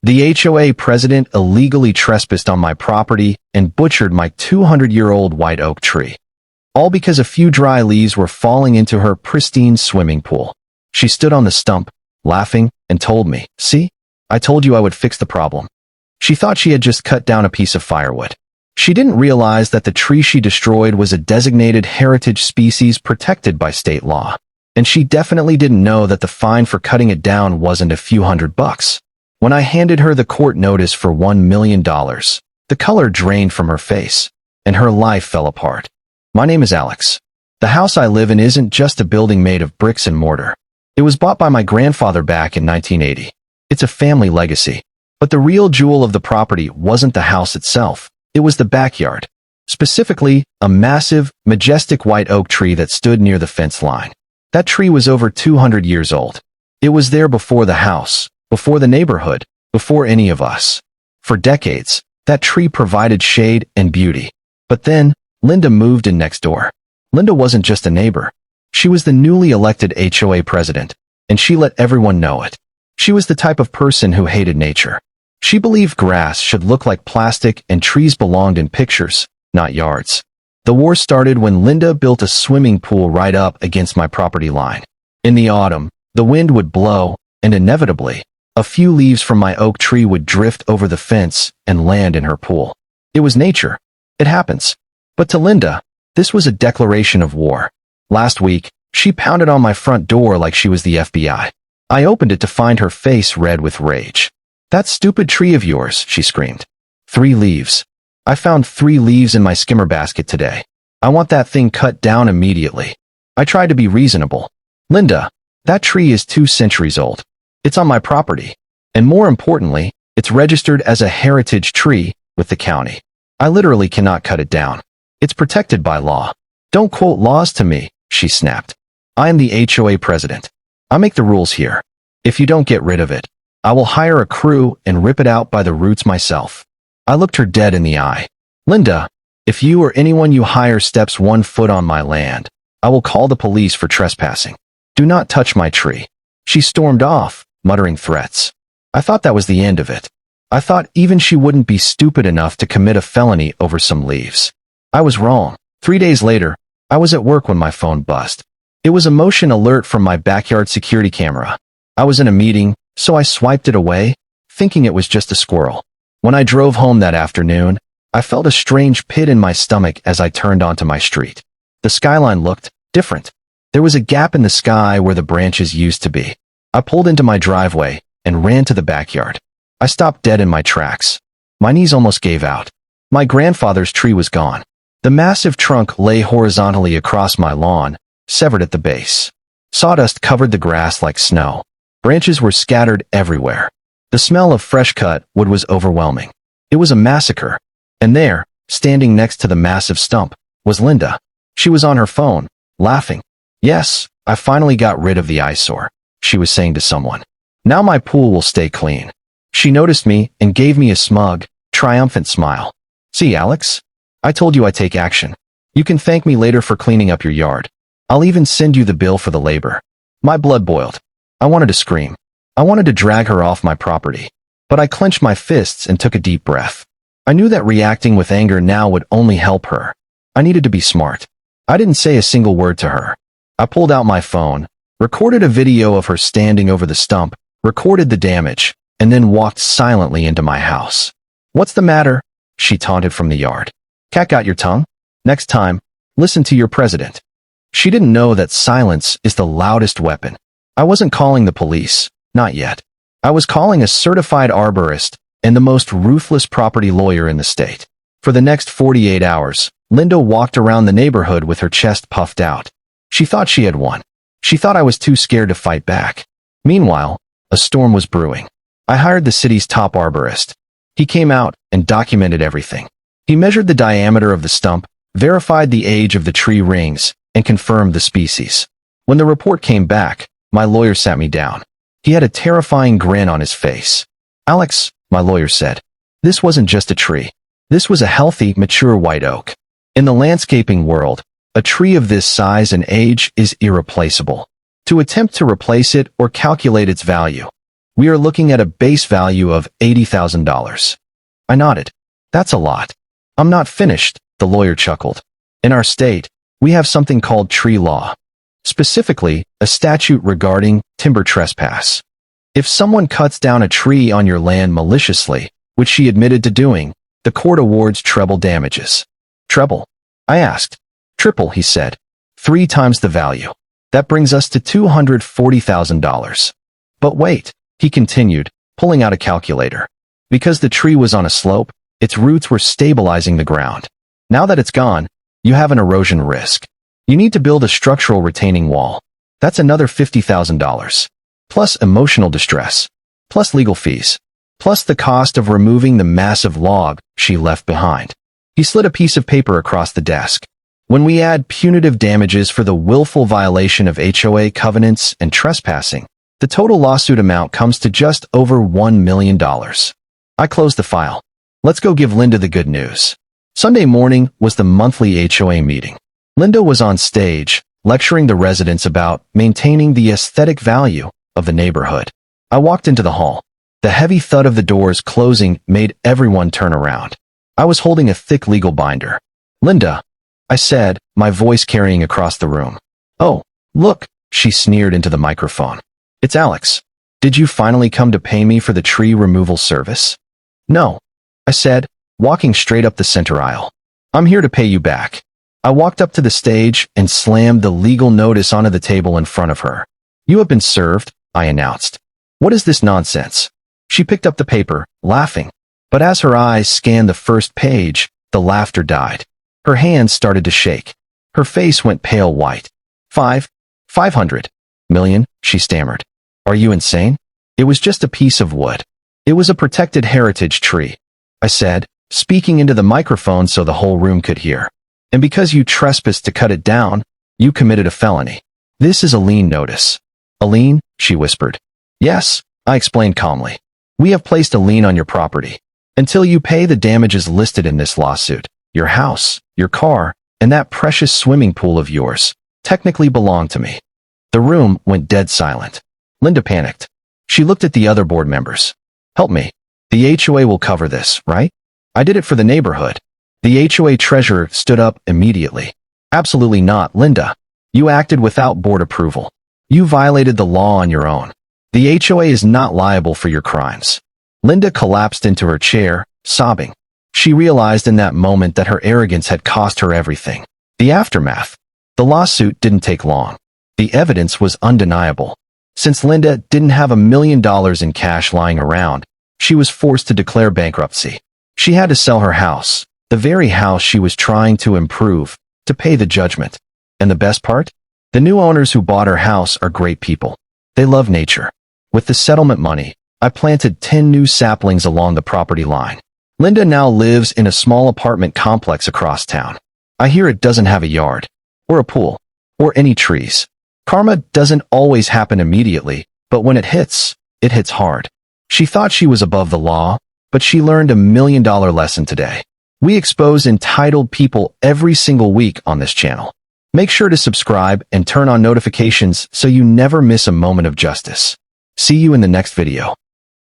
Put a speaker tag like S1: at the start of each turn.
S1: The HOA president illegally trespassed on my property and butchered my 200-year-old white oak tree. All because a few dry leaves were falling into her pristine swimming pool. She stood on the stump, laughing, and told me, "See? I told you I would fix the problem." She thought she had just cut down a piece of firewood. She didn't realize that the tree she destroyed was a designated heritage species protected by state law. And she definitely didn't know that the fine for cutting it down wasn't a few $100. When I handed her the court notice for $1 million, the color drained from her face, and her life fell apart. My name is Alex. The house I live in isn't just a building made of bricks and mortar. It was bought by my grandfather back in 1980. It's a family legacy. But the real jewel of the property wasn't the house itself. It was the backyard. Specifically, a massive, majestic white oak tree that stood near the fence line. That tree was over 200 years old. It was there before the house, before the neighborhood, before any of us. For decades, that tree provided shade and beauty. But then, Linda moved in next door. Linda wasn't just a neighbor. She was the newly elected HOA president, and she let everyone know it. She was the type of person who hated nature. She believed grass should look like plastic and trees belonged in pictures, not yards. The war started when Linda built a swimming pool right up against my property line. In the autumn, the wind would blow, and inevitably, a few leaves from my oak tree would drift over the fence and land in her pool. It was nature. It happens. But to Linda, this was a declaration of war. Last week, she pounded on my front door like she was the FBI. I opened it to find her face red with rage. "That stupid tree of yours," she screamed. 3 leaves. "I found 3 leaves in my skimmer basket today. I want that thing cut down immediately." I tried to be reasonable. "Linda, that tree is 2 centuries old. It's on my property. And more importantly, it's registered as a heritage tree with the county. I literally cannot cut it down. It's protected by law." "Don't quote laws to me," she snapped. "I am the HOA president. I make the rules here. If you don't get rid of it, I will hire a crew and rip it out by the roots myself." I looked her dead in the eye. "Linda, if you or anyone you hire steps 1 foot on my land, I will call the police for trespassing. Do not touch my tree." She stormed off, muttering threats. I thought that was the end of it. I thought even she wouldn't be stupid enough to commit a felony over some leaves. I was wrong. 3 days later, I was at work when my phone buzzed. It was a motion alert from my backyard security camera. I was in a meeting, so I swiped it away, thinking it was just a squirrel. When I drove home that afternoon, I felt a strange pit in my stomach as I turned onto my street. The skyline looked different. There was a gap in the sky where the branches used to be. I pulled into my driveway and ran to the backyard. I stopped dead in my tracks. My knees almost gave out. My grandfather's tree was gone. The massive trunk lay horizontally across my lawn, severed at the base. Sawdust covered the grass like snow. Branches were scattered everywhere. The smell of fresh-cut wood was overwhelming. It was a massacre. And there, standing next to the massive stump, was Linda. She was on her phone, laughing. "Yes, I finally got rid of the eyesore," she was saying to someone. "Now my pool will stay clean." She noticed me and gave me a smug, triumphant smile. "See, Alex? I told you I'd take action. You can thank me later for cleaning up your yard. I'll even send you the bill for the labor." My blood boiled. I wanted to scream. I wanted to drag her off my property. But I clenched my fists and took a deep breath. I knew that reacting with anger now would only help her. I needed to be smart. I didn't say a single word to her. I pulled out my phone, recorded a video of her standing over the stump, recorded the damage, and then walked silently into my house. "What's the matter?" she taunted from the yard. "Cat got your tongue? Next time, listen to your president." She didn't know that silence is the loudest weapon. I wasn't calling the police, not yet. I was calling a certified arborist and the most ruthless property lawyer in the state. For the next 48 hours, Linda walked around the neighborhood with her chest puffed out. She thought she had won. She thought I was too scared to fight back. Meanwhile, a storm was brewing. I hired the city's top arborist. He came out and documented everything. He measured the diameter of the stump, verified the age of the tree rings, and confirmed the species. When the report came back, my lawyer sat me down. He had a terrifying grin on his face. "Alex," my lawyer said, "this wasn't just a tree. This was a healthy, mature white oak. In the landscaping world, a tree of this size and age is irreplaceable. To attempt to replace it or calculate its value We are looking at a base value of $80,000. I nodded. That's a lot. I'm not finished, the lawyer chuckled. In our state, we have something called tree law. Specifically, a statute regarding timber trespass. If someone cuts down a tree on your land maliciously, which she admitted to doing, the court awards treble damages. Treble? I asked. Triple, he said. 3 times the value. That brings us to $240,000. But wait, he continued, pulling out a calculator. Because the tree was on a slope, its roots were stabilizing the ground. Now that it's gone, you have an erosion risk. You need to build a structural retaining wall. That's another $50,000. Plus emotional distress. Plus legal fees. Plus the cost of removing the massive log she left behind. He slid a piece of paper across the desk. When we add punitive damages for the willful violation of HOA covenants and trespassing, the total lawsuit amount comes to just over $1 million. I closed the file. Let's go give Linda the good news. Sunday morning was the monthly HOA meeting. Linda was on stage, lecturing the residents about maintaining the aesthetic value of the neighborhood. I walked into the hall. The heavy thud of the doors closing made everyone turn around. I was holding a thick legal binder. Linda, I said, my voice carrying across the room. Oh, look, she sneered into the microphone. It's Alex. Did you finally come to pay me for the tree removal service? No, I said, walking straight up the center aisle. I'm here to pay you back. I walked up to the stage and slammed the legal notice onto the table in front of her. You have been served, I announced. What is this nonsense? She picked up the paper, laughing. But as her eyes scanned the first page, the laughter died. Her hands started to shake. Her face went pale white. 500 million, she stammered. Are you insane? It was just a piece of wood. It was a protected heritage tree, I said, speaking into the microphone so the whole room could hear. And because you trespassed to cut it down, you committed a felony. This is a lien notice. A lien? She whispered. Yes, I explained calmly. We have placed a lien on your property. Until you pay the damages listed in this lawsuit, your house, your car, and that precious swimming pool of yours technically belong to me. The room went dead silent. Linda panicked. She looked at the other board members. Help me. The HOA will cover this, right? I did it for the neighborhood. The HOA treasurer stood up immediately. Absolutely not, Linda. You acted without board approval. You violated the law on your own. The HOA is not liable for your crimes. Linda collapsed into her chair, sobbing. She realized in that moment that her arrogance had cost her everything. The aftermath. The lawsuit didn't take long. The evidence was undeniable. Since Linda didn't have $1 million in cash lying around, she was forced to declare bankruptcy. She had to sell her house, the very house she was trying to improve, to pay the judgment. And the best part? The new owners who bought her house are great people. They love nature. With the settlement money, I planted 10 new saplings along the property line. Linda now lives in a small apartment complex across town. I hear it doesn't have a yard, or a pool, or any trees. Karma doesn't always happen immediately, but when it hits hard. She thought she was above the law, but she learned $1 million lesson today. We expose entitled people every single week on this channel. Make sure to subscribe and turn on notifications so you never miss a moment of justice. See you in the next video.